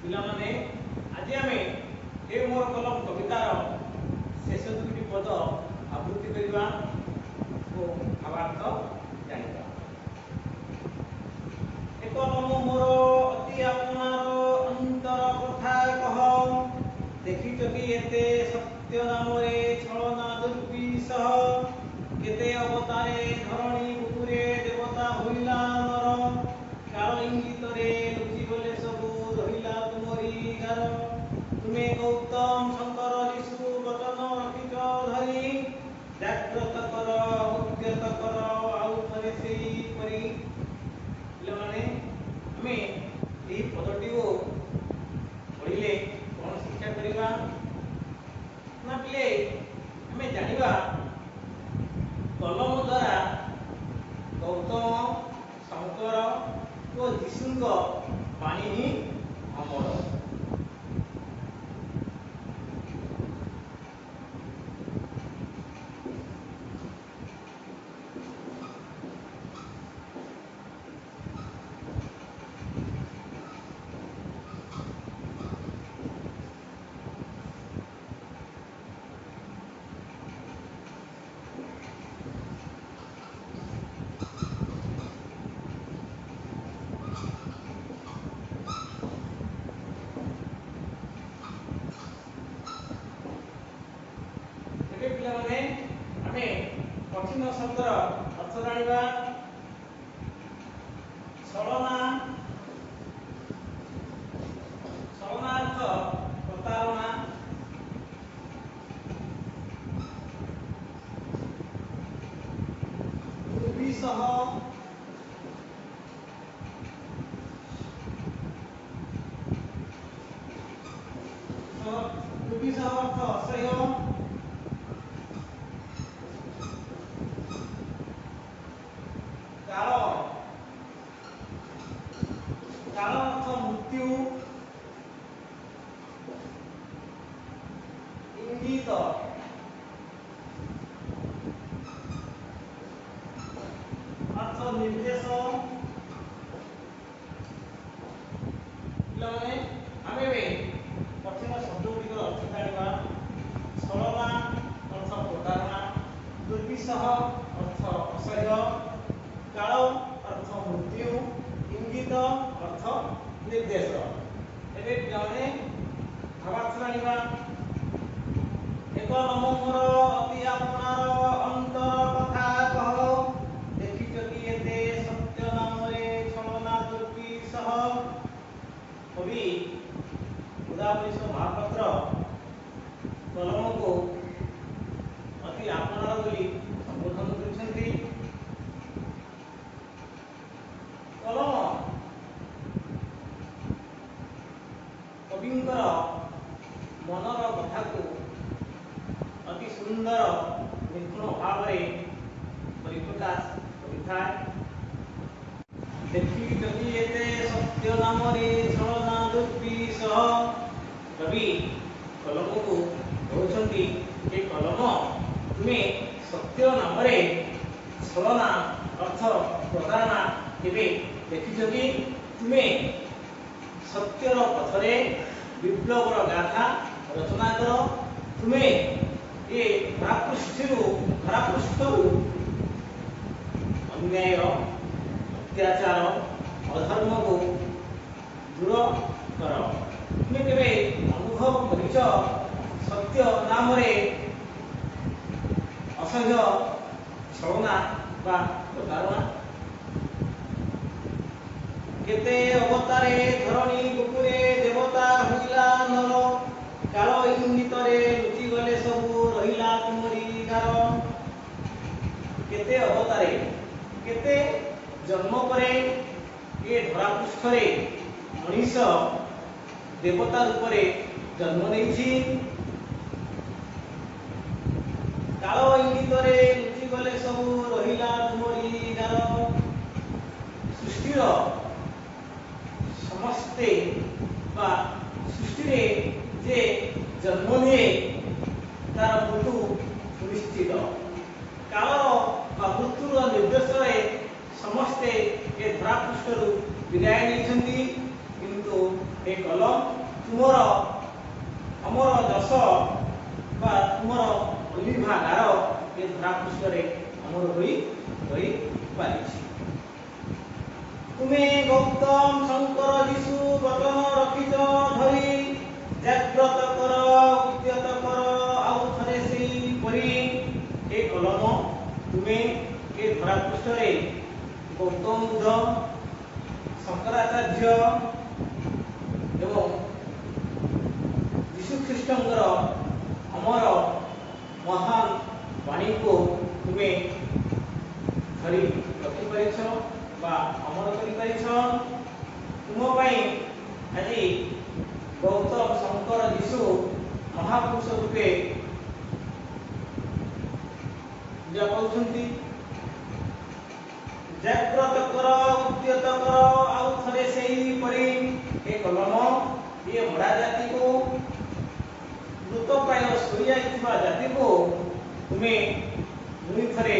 ପିଲାମାନେ ଆଜି ଆମେ ଏ ମୋର କଲମ କବିତାର ଶେଷ ଦୁଇଟି ପଦ ଆବୃତ୍ତି କରିବା ଓ ଭାବାର୍ଥ ଜାଣିବା। ଏ କଲମ ମୋର ଅତି ଆପଣାର ଅନ୍ତର କଥା କହ, ଦେଖିଛ କି ଏତେ ସତ୍ୟ ନାମରେ ଛଳନା ଦୁର୍ବିସହ, କେତେ ଅବତାରେ ଧରଣୀ ବୁକୁରେ ଦେବତା ହୋଇଲା ନର, କାଳ ଇଙ୍ଗିତରେ ଲୁଚିଗଲେ ସବୁ ରହିଲା ତୁମରି ଗାର। ତୁମେ ଗୌତମ ଶଙ୍କର ଯିଶୁ ବଚନ ରଖିଛ ଧରି, ଜାଗ୍ରତ କର ଉଦ୍ୟତ କର ଆଉ ଥରେ ସେହିପରି। ପିଲାମାନେ ଆମେ ଏହି ପଦଟିକୁ ପଢ଼ିଲେ କ'ଣ ଶିକ୍ଷା କରିବା ନା ପିଲେ ଆମେ ଜାଣିବା କଲମ ଦ୍ୱାରା ଗୌତମ ଶଙ୍କର ଓ ଯୀଶୁଙ୍କ ବାଣୀ ହିଁ ଅମର। ପିଲାମାନେ ଆମେ କଠିନ ଶବ୍ଦର ଅର୍ଥ ଜାଣିବା। ଛଳନା, ଛଳନା ଅର୍ଥ ପ୍ରତାରଣା। ଦୁର୍ବିସହ, ଦୁର୍ବିସହ ଅର୍ଥ ଅସହ୍ୟ। କାଳ, କାଳ ଅର୍ଥ ମୃତ୍ୟୁ। ଇଙ୍ଗିତ, ଅର୍ଥ ନିର୍ଦ୍ଦେଶ। ପିଲାମାନେ ଆମେ ଏବେ କଠିନ ଶବ୍ଦ ଗୁଡ଼ିକର ଅର୍ଥ ଜାଣିବା। ଛଳନା ଅର୍ଥ ପ୍ରତାରଣା, ଦୁର୍ବିସହ ଅର୍ଥ ଅସହ୍ୟ, କାଳ ଅର୍ଥ ମୃତ୍ୟୁ, ଇଙ୍ଗିତ ଅର୍ଥ ନିର୍ଦ୍ଦେଶ। ଏବେ ପିଲାମାନେ ଭାବାର୍ଥ ଜାଣିବା। ଏକ ନମ ମୋର ଅତି ଆପଣାର ଅନ୍ତର କଥା କହ, ଦେଖିଛ କି ଏତେ ସତ୍ୟ ନାମରେ ଛଳନା ଦୁର୍ବିସହ। କବି ଉଦାପରିଷ ମହାପାତ୍ର କଲମକୁ ଅତି ଆପଣାର ବୋଲି ସମ୍ବୋଧନ କରିଛନ୍ତି। କଲମ କବିଙ୍କର ମନର କଥାକୁ ଅତି ସୁନ୍ଦର ନିଖୁଣ ଭାବରେ ପରିପ୍ରକାଶ କରିଥାଏ। ଦେଖିଛ କି ଏତେ ସତ୍ୟ ନାମରେ ଛଳନା ଦୁର୍ବିସହ। କବି କଲମକୁ କହୁଛନ୍ତି ଯେ କଲମ ତୁମେ ସତ୍ୟ ନାମରେ ଛଳନା ଅର୍ଥ ପ୍ରତାରଣା କେବେ ଦେଖିଛ କି? ତୁମେ ସତ୍ୟର ପଥରେ ବିପ୍ଳବର ଗାଥା ରଚନା କର। ତୁମେ ଏ ଧରାପୃଷ୍ଠରୁ ଅନ୍ୟାୟ, ଅତ୍ୟାଚାର, ଅଧର୍ମକୁ ଦୂର କର। ତୁମେ କେବେ ଅନୁଭବ କରିଛ ସତ୍ୟ ନାମରେ ଅସହ୍ୟ ଛଳନା ବା ପ୍ରତାରଣା? କେତେ ଅବତାରେ ଧରଣୀ ବୁକୁରେ ଦେବତା ହୋଇଲା ନର, କାଳ ଇଙ୍ଗିତରେ ଲୁଚିଗଲେ ସବୁ ରହିଲା ତୁମରି ଗାର। କେତେ ଅବତାରେ, କେତେ ଜନ୍ମ ପରେ ଏ ଧରାପୃଷ୍ଠରେ ମଣିଷ ଦେବତା ରୂପରେ ଜନ୍ମ ନେଇଛି। କାଳ ଇଙ୍ଗିତରେ ଲୁଚିଗଲେ ସବୁ ରହିଲା ତୁମରି ଗାର। ସୃଷ୍ଟିର ସମସ୍ତେ ବା ସୃଷ୍ଟିରେ ଯେ ଜନ୍ମ ନିଏ ତାର ମୃତ୍ୟୁ ସୁନିଶ୍ଚିତ। କାଳର ବା ମୃତ୍ୟୁର ନିର୍ଦ୍ଦେଶରେ ସମସ୍ତେ ଏ ଧରାପୃଷ୍ଠରୁ ବିଦାୟ ନେଇଛନ୍ତି, କିନ୍ତୁ ए कलम तुमर अमर दश बा तुमर अलिभागार ए धरापृष्ठ अमर होई पारिछि। तुमे गौतम शंकर जीशु वचन रखिच धरी जाग्रत कर उद्यत कर आउ थरे सेई परी ए कलम तुमे ए धरापृष्ठ गौतम बुद्ध शंकराचार्य एवं यीशु ख्रीष्टंकर अमर महान वाणी को तुमे धरी रखि परिछ बा अमर करि परिछ। तुम पई आज गौतम शंकर यीशु महापुरुष रूपे पूजा पाउछंती। जाग्रत कर उद्यत कर आउ थरे सेई परी ए कलम ये बड़ा जाति को मृतप्राय सोई जाइथिबा जाति को तुमे मुई थरे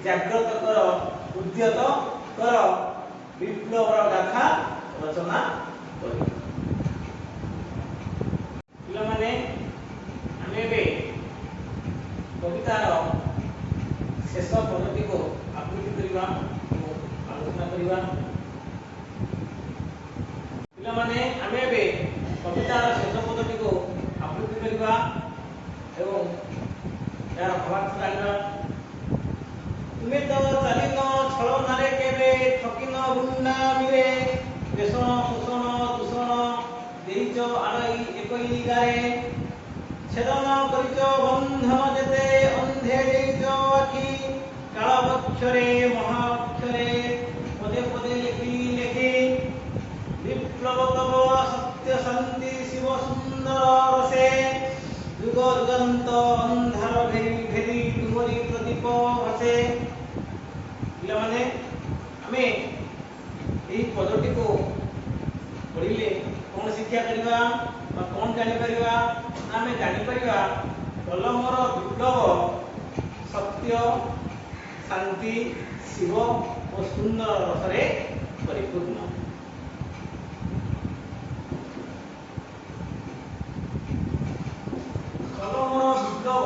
जाग्रत कर उद्यत कर विप्लवर गाथा रचना कर। पिला माने आमे बे कवितार शेष पदटी को आकृति करिबा आलोचना करिबा। पिला माने आमे बे कवितार शेष पदटी को आकृति करिबा एवं यार भावार्थ जानिबा। तुमे तो चालिन छलनारे केबे ठकिन गुन्ना मिले बेसन शोषण दूषण देइच आड़ई एकई गारे छेदन करिच बंधन जेते अंधे देइच आखि कालबक्षरे महाअक्षरे पदे पदे लिखि लिखि विप्लव तव सत्य शांति शिव सुंदर रसे युग युगांत अंधार भेरी भेरी तुमरी प्रदीप हसे। पिला माने आमे एही पदटी को पढ़िले कौन शिक्षा करिबा बा कौन जानि परिबा आमे जानि परिबा कलमर विप्लव सत्य शांति शिव और सुंदर रसरे परिपूर्ण। कलमर विप्लव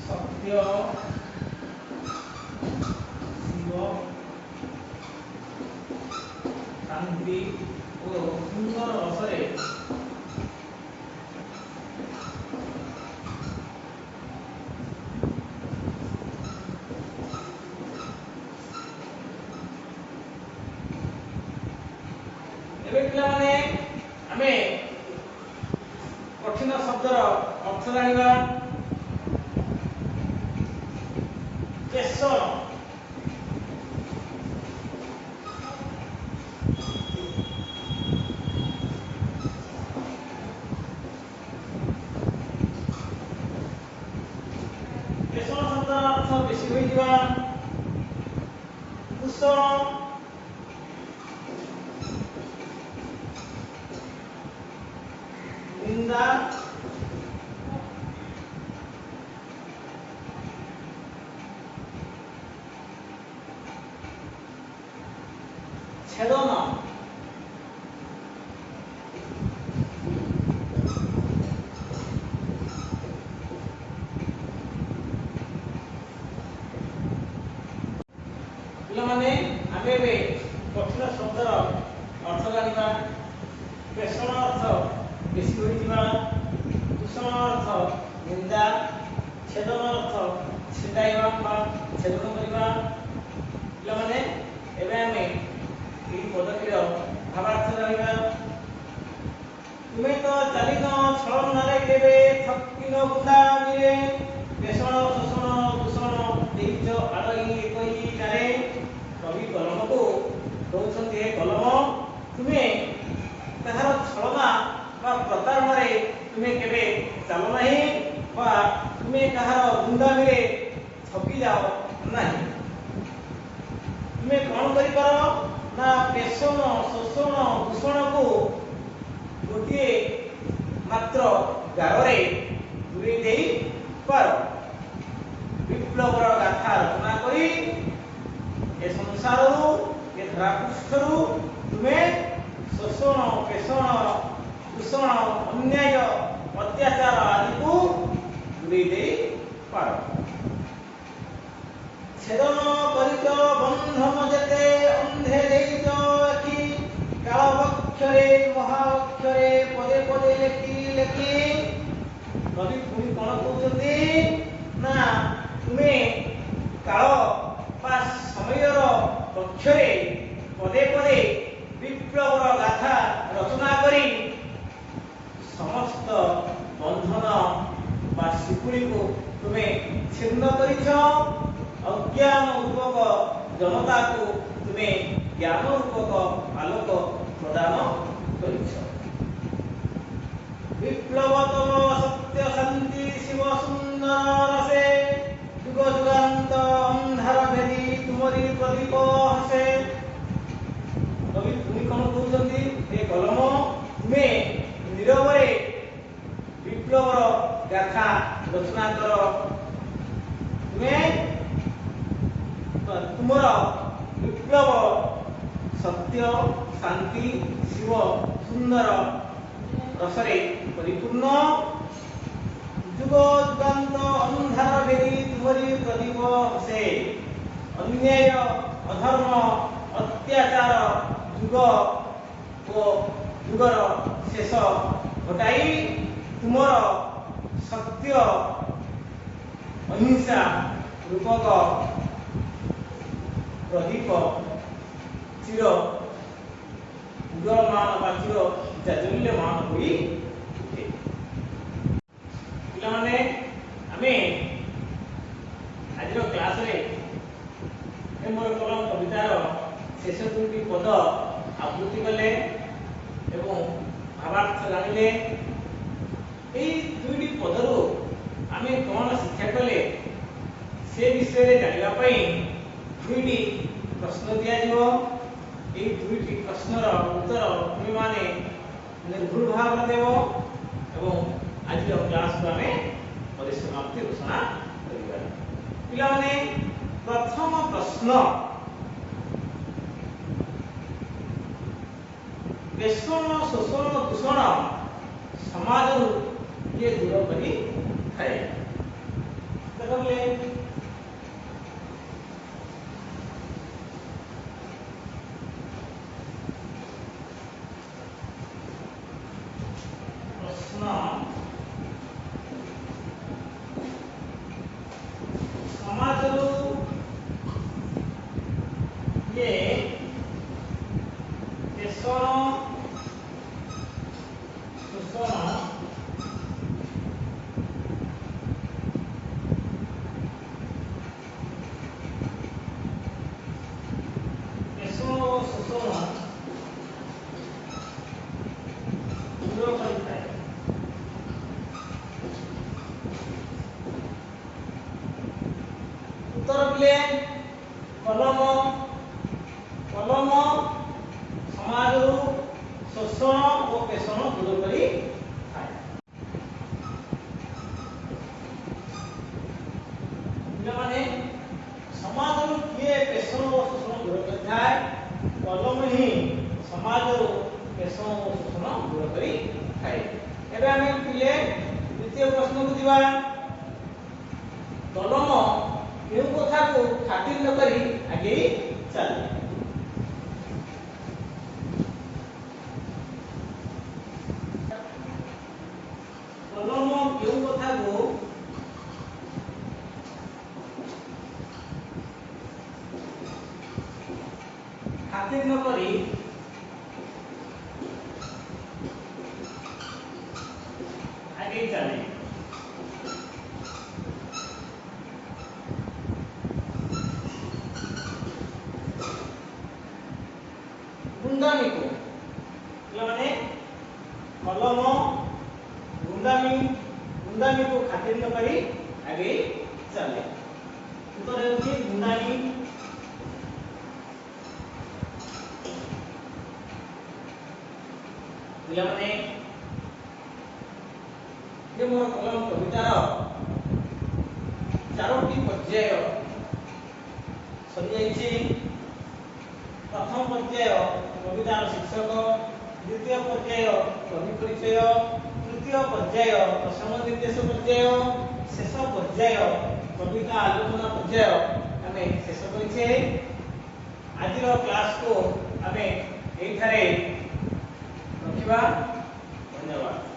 सत्य शिव शांति और सुंदर रसरे माने आमे कठिन शब्दर अर्थ जानिबा। केशर केशर शब्दर अर्थ बेसी होई दिबा। दूषण निंदा छेदन पिला माने आमे बे कठिन शब्दर अर्थ जानिबा। पेषण अर्थ बेसी होइतिबा। दूषण अर्थ निंदा। छेदन अर्थ छिटाइबा बा छेदन करिबा। पिला माने एबे आमे एही पदटीर भावार्थ जानिबा। तुमे तो चालिन छलनारे केबे ठकिन गुंडा मिले पेषण शोषण दूषण देइच आड़ई एकई गारे। कवि कलम को कहउछन्ती हे कलम तुमे ताहार छलना बा प्रतारणा तुमे केबे चालो नाही बा तुमे काहार गुंडा मिले ठकी जाओ नाही। तुमे कौन करि पारो ना पेषण शोषण दूषण को गोटे मात्र गारे दूरे देई पारो। विप्लवर गाथा रचना करी ए संसार ए धरापृष्ठरू तुम्हें शोषण पेषण दूषण अन्याय अत्याचार आदि को दूरे दे पार छेदन करिच बंधन जेते अंधे देइच कि कालवक्षरे महाअक्षरे पदे पदे लेखि लेखि कवि पुणी कौन कहते ना तुम्हें काल बा समयर पक्षरे पदे पदे विप्लवर गाथा रचना करी समस्त बंधन बा शिकुड़ी को तुम्हें छिन्न करिछ अज्ञान रूपक जनता को तुम्हें ज्ञान रूपक आलोक प्रदान करिछ विप्लवतम सत्य शांति शिव सुंदर रसे युग युगांत अंधार भेदी तुमरी प्रदीप हसे कवि पुणी कौन कहते ए कलम तुम्हें नीरवरे विप्लवर गाथा रचना कर तुम्हें तुमर विप्लव सत्य शांति शिव सुंदर रसरे परिपूर्ण जुग जुगांत अंधार भेदी तुमरी प्रदीप हसे अन्याय अधर्म अत्याचार जुग ओ जुगर शेष घटाई तुमर सत्य अहिंसा रूपक प्रदीप चिर उदयमान बा चिर जाज्वल्यमान होई उठे पिलाने आमे आज क्लास रे मोर कलम कवितार शेष दुईटी पद आवृत्ति कले एवं भावार्थ जानिले এই দুইটি পদରୁ ଆମେ କ'ଣ ଶିକ୍ଷା କଲେ ସେ ବିଷୟରେ ଜାଣିବା ପାଇଁ ଦୁଇଟି ପ୍ରଶ୍ନ ଦିଆଯିବ এই দুইটি প্রশ্নর উত্তর ତୁମେମାନେ ନିର୍ଭୁଲ ଭାବରେ ଦେବ ଏବଂ ଆଜିର କ୍ଲାସକୁ ଆମେ ପରିସମାପ୍ତି ଘୋଷଣା କରିବା ପିଲାମାନେ ପ୍ରଥମ ପ୍ରଶ୍ନ ବେଷଣ ଶୋଷଣ ଦୂଷଣ ସମାଜରୁ ये दूर करी है देखले प्रश्न समाजरू ये बेषण शोषण उत्तर पिले कलम कलम समाजरू शोषण और पेषण दूर करी थाए माने समाजरू किए पेषण और शोषण दूर करी थाए कलम ही समाजरू पेषण और शोषण दूर करी थाए एबे हमें पिले द्वितीय प्रश्न को दिवा कलम केउ कथा को खातिर न करी आगे चले कलम केउ कथा को खातिर न करी आगे चले गुंडामी को माने कलम गुंडामी को खातिर न करी आगे चले उत्तर है गुंडामी माने ये मोर कलम कवितार चारोटी पर्याय सरी जाइए प्रथम प्रथम पर्याय कवितार शीर्षक, द्वितीय पर्याय कवि परिचय, तृतीय पर्याय प्रसंग निर्देश पर्याय, शेष पर्याय कविता आलोचना पर्याय आमे शेष करिछे। आज क्लास को आमे एठारे रखिबा। धन्यवाद।